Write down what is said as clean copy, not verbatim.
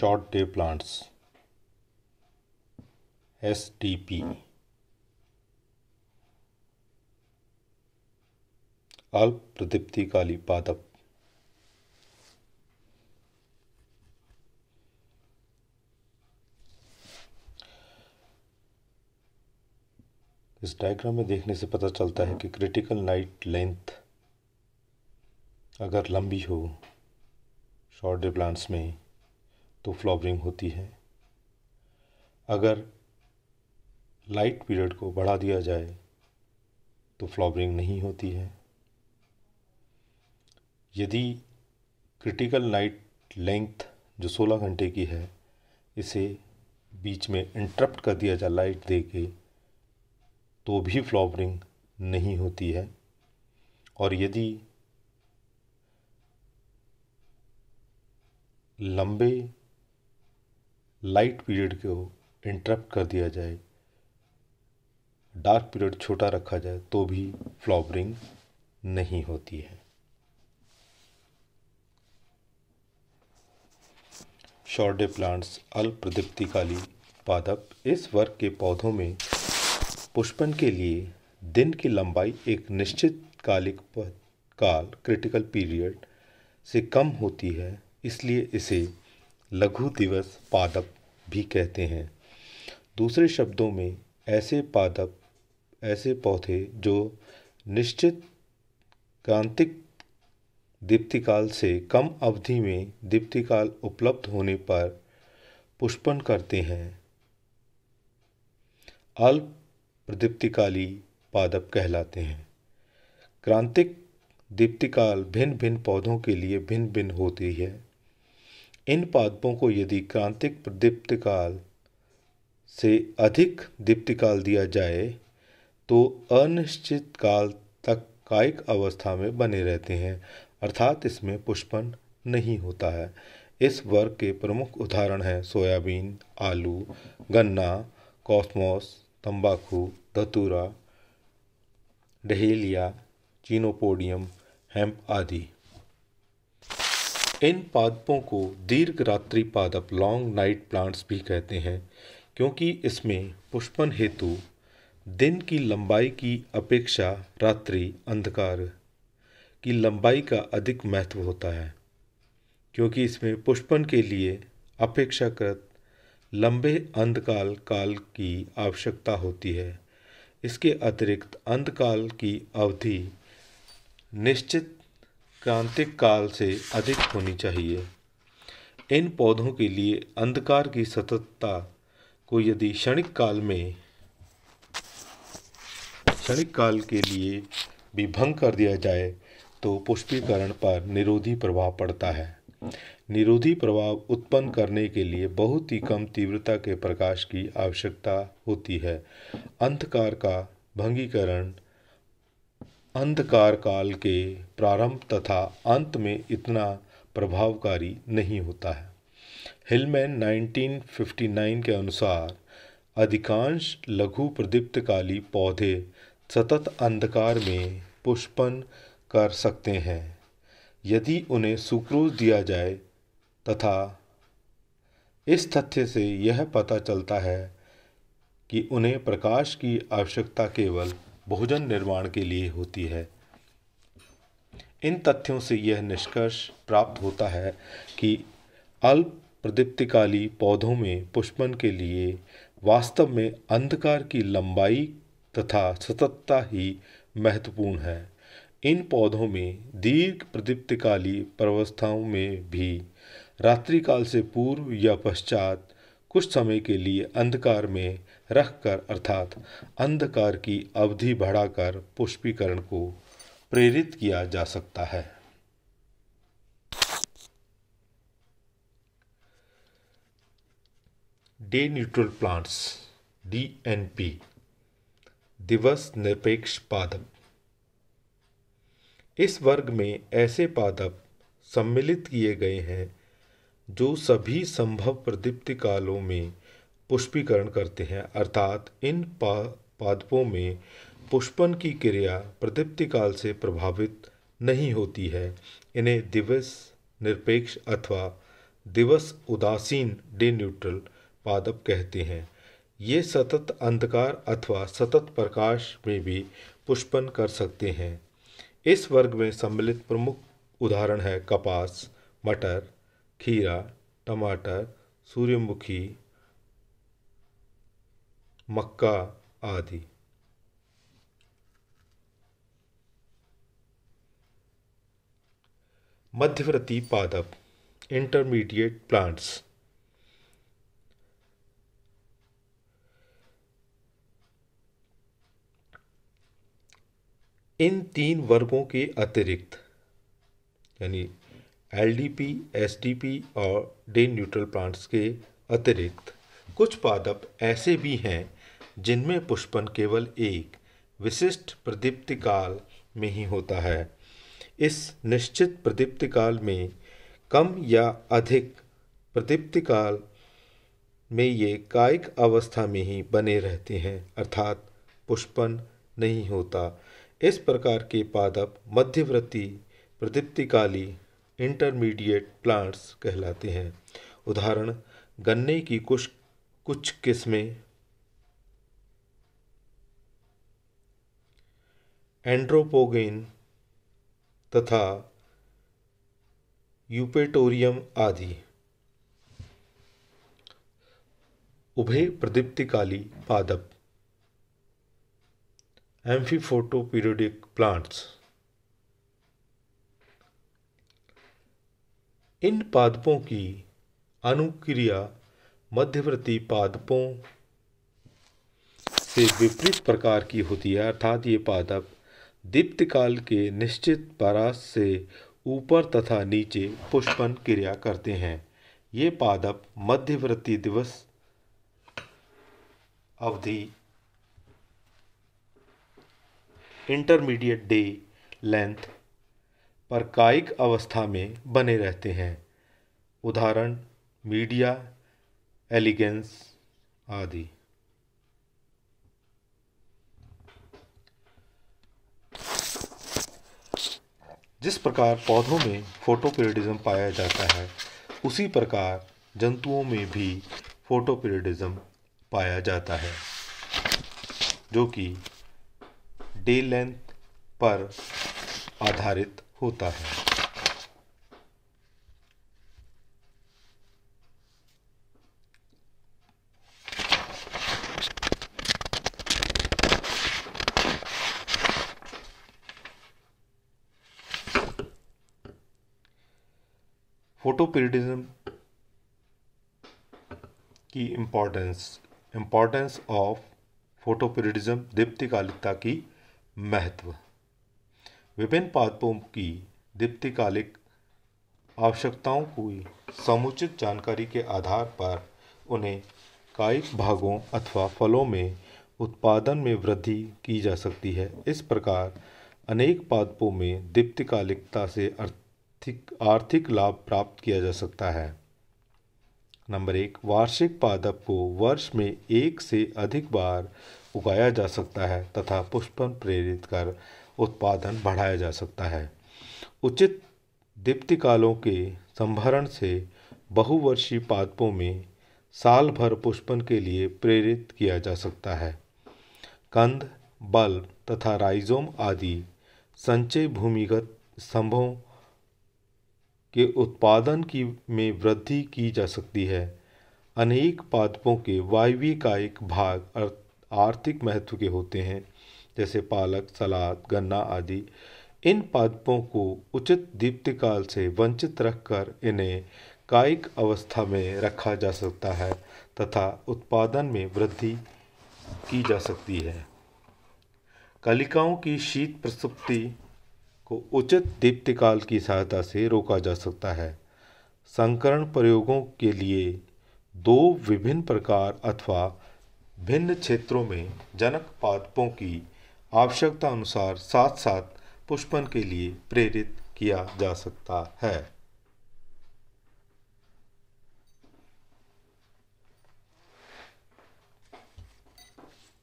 Short day plants SDP, अल्प प्रदीप्तिकाली पादप। इस डायग्राम में देखने से पता चलता है कि क्रिटिकल नाइट लेंथ अगर लंबी हो शॉर्ट डे प्लांट्स में तो फ्लावरिंग होती है। अगर लाइट पीरियड को बढ़ा दिया जाए तो फ्लावरिंग नहीं होती है। यदि क्रिटिकल नाइट लेंथ जो 16 घंटे की है इसे बीच में इंटरप्ट कर दिया जाए लाइट दे के तो भी फ्लावरिंग नहीं होती है। और यदि लंबे लाइट पीरियड को इंटरप्ट कर दिया जाए, डार्क पीरियड छोटा रखा जाए तो भी फ्लावरिंग नहीं होती है। शॉर्ट डे प्लांट्स अल्प प्रदीप्तिकाली पादप। इस वर्ग के पौधों में पुष्पन के लिए दिन की लंबाई एक निश्चित काल क्रिटिकल पीरियड से कम होती है, इसलिए इसे लघु दिवस पादप भी कहते हैं। दूसरे शब्दों में ऐसे पौधे जो निश्चित क्रांतिक दीप्तिकाल से कम अवधि में दीप्तिकाल उपलब्ध होने पर पुष्पन करते हैं, अल्प प्रदीप्तिकाली पादप कहलाते हैं। क्रांतिक दीप्तिकाल भिन्न भिन्न पौधों के लिए भिन्न भिन्न होती है। इन पादपों को यदि क्रांतिक प्रदीप्तिकाल से अधिक दीप्तिकाल दिया जाए तो अनिश्चित काल तक कायिक अवस्था में बने रहते हैं, अर्थात इसमें पुष्पन नहीं होता है। इस वर्ग के प्रमुख उदाहरण हैं सोयाबीन, आलू, गन्ना, कॉस्मोस, तंबाकू, धतूरा, डहेलिया, चिनोपोडियम, हेम्प आदि। इन पादपों को दीर्घ रात्रि पादप लॉन्ग नाइट प्लांट्स भी कहते हैं, क्योंकि इसमें पुष्पन हेतु दिन की लंबाई की अपेक्षा रात्रि अंधकार की लंबाई का अधिक महत्व होता है, क्योंकि इसमें पुष्पन के लिए अपेक्षाकृत लंबे अंधकार काल की आवश्यकता होती है। इसके अतिरिक्त अंधकाल की अवधि निश्चित क्रांतिक काल से अधिक होनी चाहिए। इन पौधों के लिए अंधकार की सततता को यदि क्षणिक काल के लिए भी भंग कर दिया जाए तो पुष्पीकरण पर निरोधी प्रभाव पड़ता है। निरोधी प्रभाव उत्पन्न करने के लिए बहुत ही कम तीव्रता के प्रकाश की आवश्यकता होती है। अंधकार का भंगीकरण अंधकार काल के प्रारंभ तथा अंत में इतना प्रभावकारी नहीं होता है। हिलमैन 1959 के अनुसार अधिकांश लघु प्रदीप्तकाली पौधे सतत अंधकार में पुष्पन कर सकते हैं यदि उन्हें सुक्रोज दिया जाए, तथा इस तथ्य से यह पता चलता है कि उन्हें प्रकाश की आवश्यकता केवल भोजन निर्माण के लिए होती है। इन तथ्यों से यह निष्कर्ष प्राप्त होता है कि अल्प प्रदीप्तिकाली पौधों में पुष्पन के लिए वास्तव में अंधकार की लंबाई तथा सततता ही महत्वपूर्ण है। इन पौधों में दीर्घ प्रदीप्तिकाली प्रावस्थाओं में भी रात्रिकाल से पूर्व या पश्चात कुछ समय के लिए अंधकार में रखकर अर्थात अंधकार की अवधि बढ़ाकर पुष्पीकरण को प्रेरित किया जा सकता है। डे न्यूट्रल प्लांट्स DNP, दिवस निरपेक्ष पादप। इस वर्ग में ऐसे पादप सम्मिलित किए गए हैं जो सभी संभव प्रदीप्तिकालों में पुष्पीकरण करते हैं, अर्थात इन पादपों में पुष्पन की क्रिया प्रदीप्तिकाल से प्रभावित नहीं होती है। इन्हें दिवस निरपेक्ष अथवा दिवस उदासीन डे न्यूट्रल पादप कहते हैं। ये सतत अंधकार अथवा सतत प्रकाश में भी पुष्पन कर सकते हैं। इस वर्ग में सम्मिलित प्रमुख उदाहरण है कपास, मटर, खीरा, टमाटर, सूर्यमुखी, मक्का आदि। मध्यवर्ती पादप इंटरमीडिएट प्लांट्स। इन तीन वर्गों के अतिरिक्त यानी एलडीपी, एसडीपी और डे न्यूट्रल प्लांट्स के अतिरिक्त कुछ पादप ऐसे भी हैं जिनमें पुष्पन केवल एक विशिष्ट प्रदीप्ति काल में ही होता है। इस निश्चित प्रदीप्ति काल में कम या अधिक प्रदीप्ति काल में ये कायिक अवस्था में ही बने रहते हैं, अर्थात पुष्पन नहीं होता। इस प्रकार के पादप मध्यवर्ती प्रदीप्तिकाली इंटरमीडिएट प्लांट्स कहलाते हैं। उदाहरण गन्ने की कुछ किस्में एंड्रोपोगेन तथा यूपेटोरियम आदि। उभय प्रदीप्तिकाली पादप एम्फीफोटोपीरियोडिक प्लांट्स। इन पादपों की अनुक्रिया मध्यवर्ती पादपों से विपरीत प्रकार की होती है, अर्थात ये पादप दीप्तिकाल के निश्चित परास से ऊपर तथा नीचे पुष्पन क्रिया करते हैं। ये पादप मध्यवर्ती दिवस अवधि इंटरमीडिएट डे लेंथ पर कायिक अवस्था में बने रहते हैं। उदाहरण मीडिया एलिगेंस आदि। जिस प्रकार पौधों में फोटोपीरियडिज्म पाया जाता है, उसी प्रकार जंतुओं में भी फोटोपीरियडिज्म पाया जाता है, जो कि डे लेंथ पर आधारित होता है। फोटोपीरियडिज्म की इम्पोर्टेंस ऑफ फोटोपीरियडिज्म, दीप्तिकालिकता की महत्व। विभिन्न पादपों की दीप्तिकालिक आवश्यकताओं की समुचित जानकारी के आधार पर उन्हें कायिक भागों अथवा फलों में उत्पादन में वृद्धि की जा सकती है। इस प्रकार अनेक पादपों में दीप्तिकालिकता से आर्थिक लाभ प्राप्त किया जा सकता है। नंबर 1, वार्षिक पादप को वर्ष में एक से अधिक बार उगाया जा सकता है तथा पुष्पन प्रेरित कर उत्पादन बढ़ाया जा सकता है। उचित दीप्तिकालों के संभरण से बहुवर्षीय पादपों में साल भर पुष्पन के लिए प्रेरित किया जा सकता है। कंद, बल्ब तथा राइजोम आदि संचय भूमिगत स्तंभों के उत्पादन में वृद्धि की जा सकती है। अनेक पादपों के वायवीय कायिक भाग आर्थिक महत्व के होते हैं, जैसे पालक, सलाद, गन्ना आदि। इन पादपों को उचित दीप्तिकाल से वंचित रखकर इन्हें कायिक अवस्था में रखा जा सकता है तथा उत्पादन में वृद्धि की जा सकती है। कलिकाओं की शीत प्रसुप्ति को उचित दीप्तिकाल की सहायता से रोका जा सकता है। संकरण प्रयोगों के लिए 2 विभिन्न प्रकार अथवा भिन्न क्षेत्रों में जनक पादपों की आवश्यकता अनुसार साथ साथ पुष्पन के लिए प्रेरित किया जा सकता है।